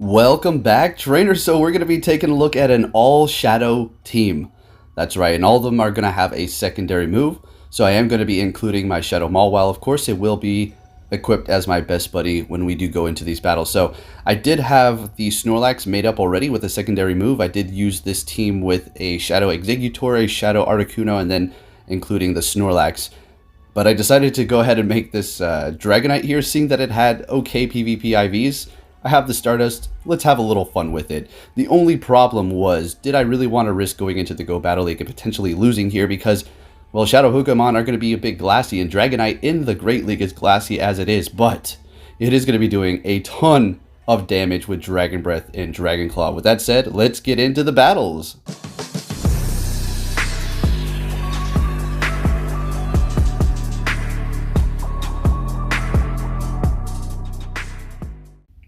Welcome back, trainers. So we're going to be taking a look at an all-shadow team. That's right, and all of them are going to have a secondary move. So I am going to be including my Shadow Mawile. Of course, it will be equipped as my best buddy when we do go into these battles. So I did have the Snorlax made up already with a secondary move. I did use this team with a Shadow Exeggutor, a Shadow Articuno, and then including the Snorlax. But I decided to go ahead and make this Dragonite here, seeing that it had okay PvP IVs. I have the Stardust, let's have a little fun with it. The only problem was, did I really want to risk going into the Go Battle League and potentially losing here because, well, Shadow Pokemon are going to be a bit glassy, and Dragonite in the Great League is glassy as it is, but it is going to be doing a ton of damage with Dragon Breath and Dragon Claw. With that said, let's get into the battles.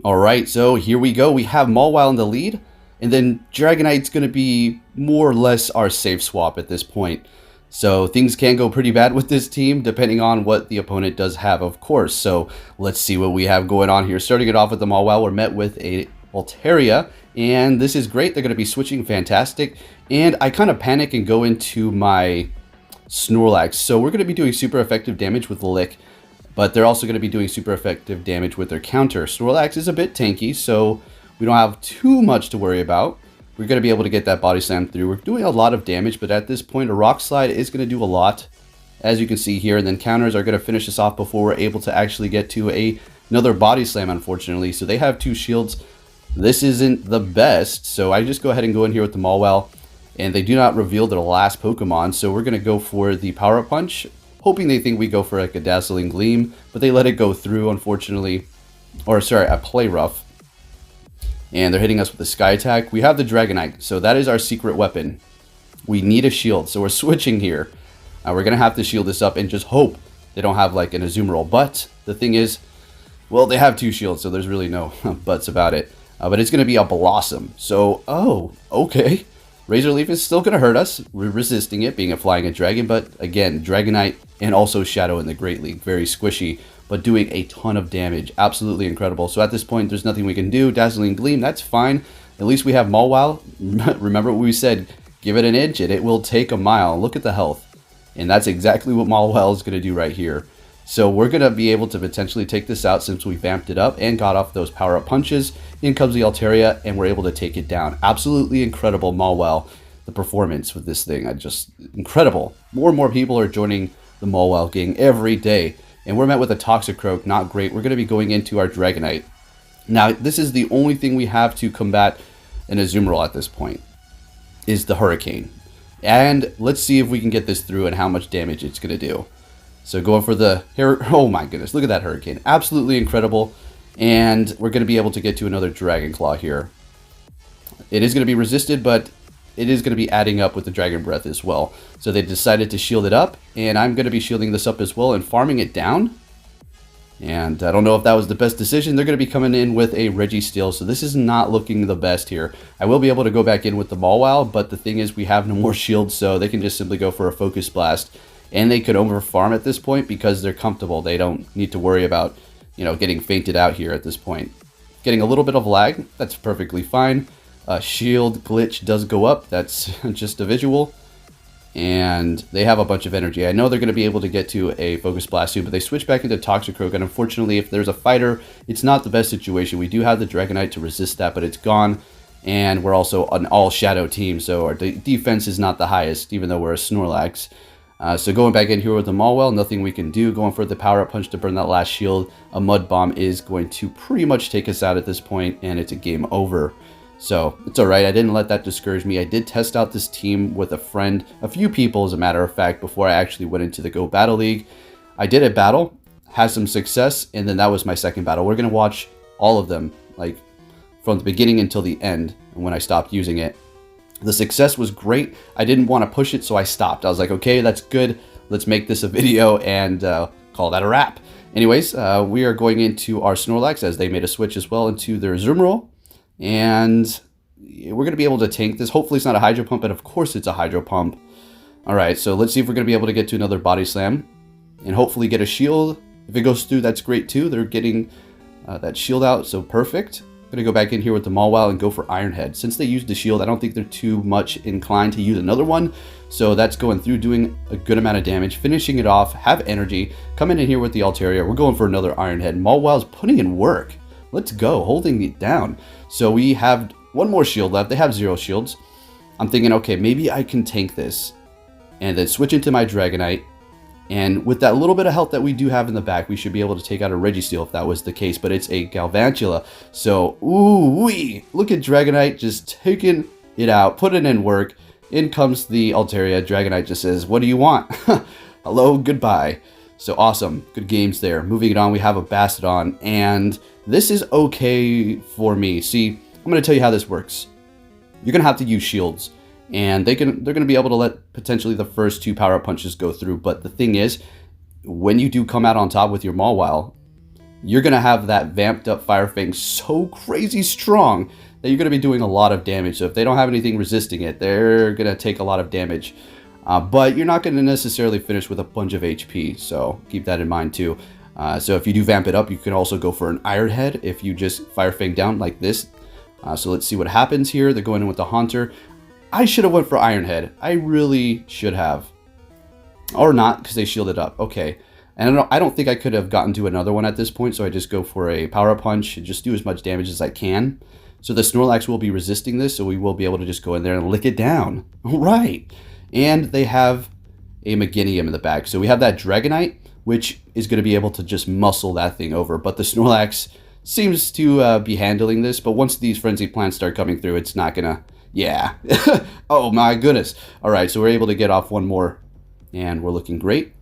Alright, so here we go. We have Mawile in the lead, and then Dragonite's going to be more or less our safe swap at this point. So things can go pretty bad with this team, depending on what the opponent does have, of course. So let's see what we have going on here. Starting it off with the Mawile, we're met with a Altaria, and this is great. They're going to be switching fantastic, and I kind of panic and go into my Snorlax. So we're going to be doing super effective damage with Lick, but they're also going to be doing super effective damage with their counter. Snorlax is a bit tanky, so we don't have too much to worry about. We're going to be able to get that body slam through. We're doing a lot of damage, but at this point, a rock slide is going to do a lot, as you can see here. And then counters are going to finish us off before we're able to actually get to another body slam, unfortunately. So they have two shields. This isn't the best, so I just go ahead and go in here with the Mawile. And they do not reveal their last Pokemon, so we're going to go for the Power Punch, hoping they think we go for like a Dazzling Gleam, but they let it go through, unfortunately. Or sorry, a Play Rough. And they're hitting us with a Sky Attack. We have the Dragonite, so that is our secret weapon. We need a shield, so we're switching here. We're going to have to shield this up and just hope they don't have like an Azumarill. But the thing is, well, they have two shields, so there's really no buts about it. But it's going to be a Blossom. So, oh, okay. Razor Leaf is still going to hurt us. We're resisting it, being a Flying Dragon. But again, Dragonite and also Shadow in the Great League. Very squishy, but doing a ton of damage. Absolutely incredible. So at this point, there's nothing we can do. Dazzling Gleam, that's fine. At least we have Mawile. Remember what we said, give it an inch and it will take a mile. Look at the health. And that's exactly what Mawile is going to do right here. So we're going to be able to potentially take this out since we vamped it up and got off those power-up punches. In comes the Altaria, and we're able to take it down. Absolutely incredible, Mawile. The performance with this thing, incredible. More and more people are joining the Mawile gang every day. And we're met with a Toxicroak, not great. We're going to be going into our Dragonite. Now, this is the only thing we have to combat an Azumarill at this point, is the Hurricane. And let's see if we can get this through and how much damage it's going to do. So going for the, oh my goodness, look at that Hurricane. Absolutely incredible. And we're going to be able to get to another Dragon Claw here. It is going to be resisted, but it is going to be adding up with the Dragon Breath as well. So they decided to shield it up, and I'm going to be shielding this up as well and farming it down. And I don't know if that was the best decision. They're going to be coming in with a Registeel, so this is not looking the best here. I will be able to go back in with the Mawile, but the thing is we have no more shields, so they can just simply go for a Focus Blast. And they could overfarm at this point because they're comfortable. They don't need to worry about, you know, getting fainted out here at this point. Getting a little bit of lag, that's perfectly fine. Shield glitch does go up, that's just a visual. And they have a bunch of energy. I know they're going to be able to get to a Focus Blast soon, but they switch back into Toxicroak, and unfortunately, if there's a fighter, it's not the best situation. We do have the Dragonite to resist that, but it's gone. And we're also an all-shadow team, so our defense is not the highest, even though we're a Snorlax. So going back in here with the Mawile, nothing we can do. Going for the Power-Up Punch to burn that last shield. A Mud Bomb is going to pretty much take us out at this point, and it's a game over. So it's alright, I didn't let that discourage me. I did test out this team with a friend, a few people as a matter of fact, before I actually went into the Go Battle League. I did a battle, had some success, and then that was my second battle. We're going to watch all of them, like from the beginning until the end, when I stopped using it. The success was great. I didn't want to push it, so I stopped. I was like, okay, that's good. Let's make this a video and call that a wrap. Anyways, we are going into our Snorlax, as they made a switch as well into their Azumarill. And we're going to be able to tank this. Hopefully it's not a Hydro Pump, and of course it's a Hydro Pump. Alright, so let's see if we're going to be able to get to another Body Slam. And hopefully get a shield. If it goes through, that's great too. They're getting that shield out, so perfect. Gonna go back in here with the Mawile and go for Iron Head. Since they used the shield, I don't think they're too much inclined to use another one. So that's going through, doing a good amount of damage, finishing it off, have energy, coming in here with the Altaria. We're going for another Iron Head. Mawile's putting in work. Let's go, holding it down. So we have one more shield left. They have 0 shields. I'm thinking, okay, maybe I can tank this and then switch into my Dragonite. And with that little bit of health that we do have in the back, we should be able to take out a Registeel if that was the case. But it's a Galvantula. So, ooh-wee! Look at Dragonite just taking it out, putting in work. In comes the Altaria. Dragonite just says, what do you want? Hello, goodbye. So awesome. Good games there. Moving it on, we have a Bastiodon. And this is okay for me. See, I'm going to tell you how this works. You're going to have to use shields. And they're going to be able to let potentially the first 2 power-up punches go through. But the thing is, when you do come out on top with your Mawile, you're going to have that vamped up Fire Fang so crazy strong that you're going to be doing a lot of damage. So if they don't have anything resisting it, they're going to take a lot of damage. But you're not going to necessarily finish with a bunch of HP. So keep that in mind too. So if you do vamp it up, you can also go for an Iron Head if you just Fire Fang down like this. So let's see what happens here. They're going in with the Haunter. I should have went for Iron Head. I really should have. Or not, because they shielded up. Okay. And I don't think I could have gotten to another one at this point, so I just go for a Power Punch and just do as much damage as I can. So the Snorlax will be resisting this, so we will be able to just go in there and lick it down. All right. And they have a Meganium in the back. So we have that Dragonite, which is going to be able to just muscle that thing over. But the Snorlax seems to be handling this, but once these Frenzy Plants start coming through, it's not going to... Yeah. Oh my goodness. All right, so we're able to get off one more, and we're looking great.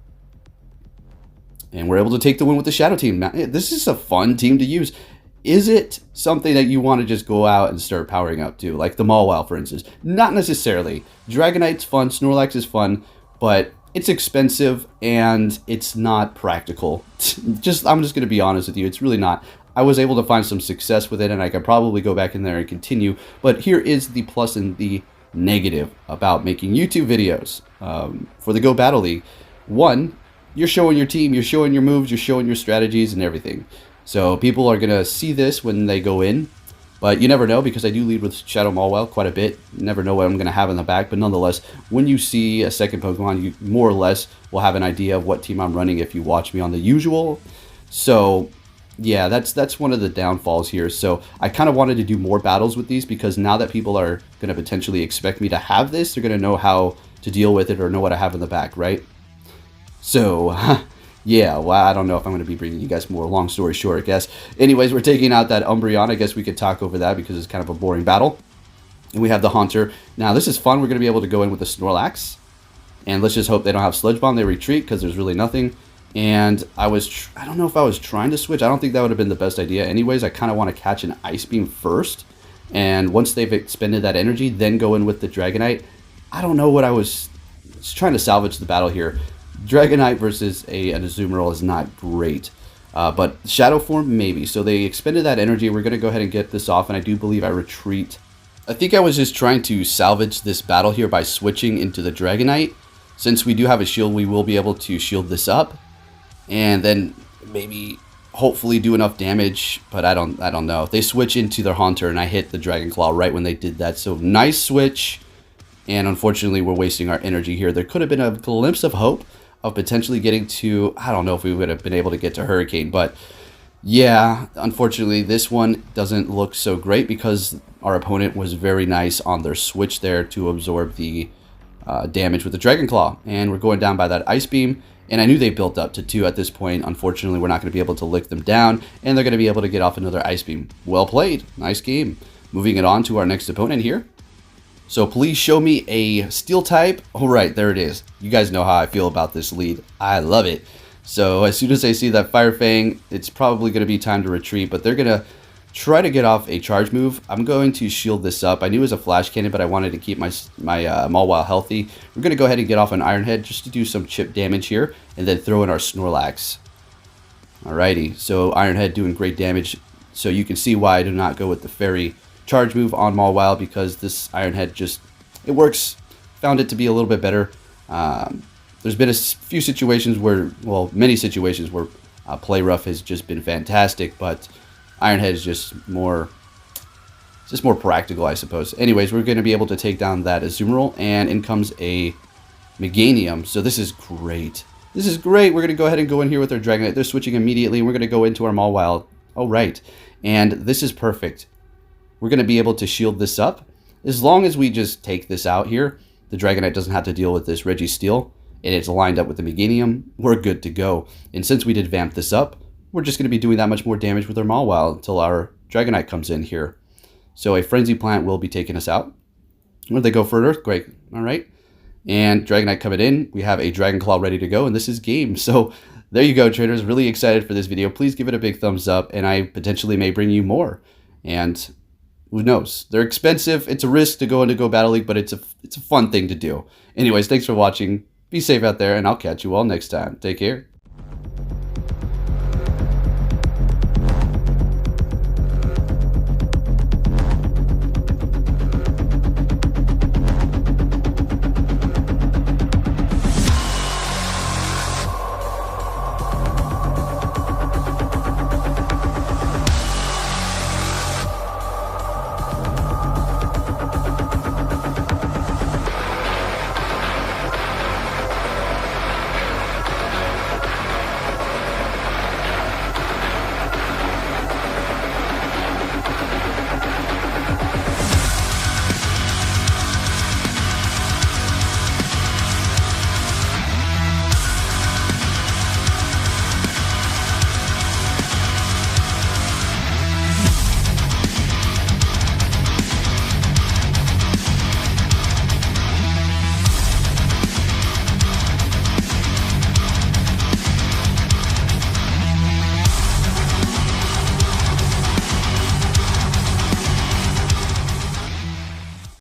And we're able to take the win with the Shadow Team. Now, this is a fun team to use. Is it something that you want to just go out and start powering up to, like the Mawile, for instance? Not necessarily. Dragonite's fun, Snorlax is fun, but it's expensive and it's not practical. I'm just going to be honest with you. It's really not. I was able to find some success with it, and I could probably go back in there and continue. But here is the plus and the negative about making YouTube videos for the Go Battle League. One, you're showing your team, you're showing your moves, you're showing your strategies and everything. So people are going to see this when they go in. But you never know, because I do lead with Shadow Mawile quite a bit. You never know what I'm going to have in the back. But nonetheless, when you see a second Pokemon, you more or less will have an idea of what team I'm running if you watch me on the usual. So... yeah, that's one of the downfalls here. So I kind of wanted to do more battles with these, because now that people are going to potentially expect me to have this, they're going to know how to deal with it or know what I have in the back, right? So, yeah, well, I don't know if I'm going to be bringing you guys more. Long story short, I guess. Anyways, we're taking out that Umbreon. I guess we could talk over that because it's kind of a boring battle. And we have the Haunter. Now, this is fun. We're going to be able to go in with the Snorlax. And let's just hope they don't have Sludge Bomb. They retreat because there's really nothing. And I don't know if I was trying to switch. I don't think that would have been the best idea. Anyways, I kind of want to catch an Ice Beam first. And once they've expended that energy, then go in with the Dragonite. I don't know what I was trying to salvage the battle here. Dragonite versus an Azumarill is not great. But Shadow Form, maybe. So they expended that energy. We're going to go ahead and get this off. And I do believe I retreat. I think I was just trying to salvage this battle here by switching into the Dragonite. Since we do have a shield, we will be able to shield this up. And then maybe hopefully do enough damage, but I don't know. They switch into their Haunter, and I hit the Dragon Claw right when they did that. So nice switch, and unfortunately we're wasting our energy here. There could have been a glimpse of hope of potentially getting to, I don't know if we would have been able to get to Hurricane, but yeah, unfortunately this one doesn't look so great because our opponent was very nice on their switch there to absorb the damage with the Dragon Claw, and we're going down by that Ice Beam. And I knew they built up to 2 at this point. Unfortunately, we're not going to be able to lick them down, and they're going to be able to get off another Ice Beam. Well played. Nice game. Moving it on to our next opponent here. So please show me a Steel type. All right, there it is. You guys know how I feel about this lead. I love it. So as soon as I see that Fire Fang, it's probably going to be time to retreat, but they're going to try to get off a charge move. I'm going to shield this up. I knew it was a Flash Cannon, but I wanted to keep my Mawile healthy. We're going to go ahead and get off an Iron Head just to do some chip damage here, and then throw in our Snorlax. Alrighty, so Iron Head doing great damage. So you can see why I do not go with the Fairy charge move on Mawile, because this Iron Head just, it works. Found it to be a little bit better. There's been a few situations where, well, many situations where Play Rough has just been fantastic, but Iron Head is just more It's just more practical, I suppose. Anyways, we're going to be able to take down that Azumarill, and in comes a Meganium. So this is great. This is great. We're going to go ahead and go in here with our Dragonite. They're switching immediately. We're going to go into our Mawile. All right. And this is perfect. We're going to be able to shield this up. As long as we just take this out here, the Dragonite doesn't have to deal with this Registeel, and it's lined up with the Meganium, we're good to go. And since we did vamp this up, we're just going to be doing that much more damage with our Mawile until our Dragonite comes in here. So a Frenzy Plant will be taking us out. Where'd they go for an Earthquake? All right. And Dragonite coming in. We have a Dragon Claw ready to go, and this is game. So there you go, trainers. Really excited for this video. Please give it a big thumbs up, and I potentially may bring you more. And who knows? They're expensive. It's a risk to go into Go Battle League, but it's a fun thing to do. Anyways, thanks for watching. Be safe out there, and I'll catch you all next time. Take care.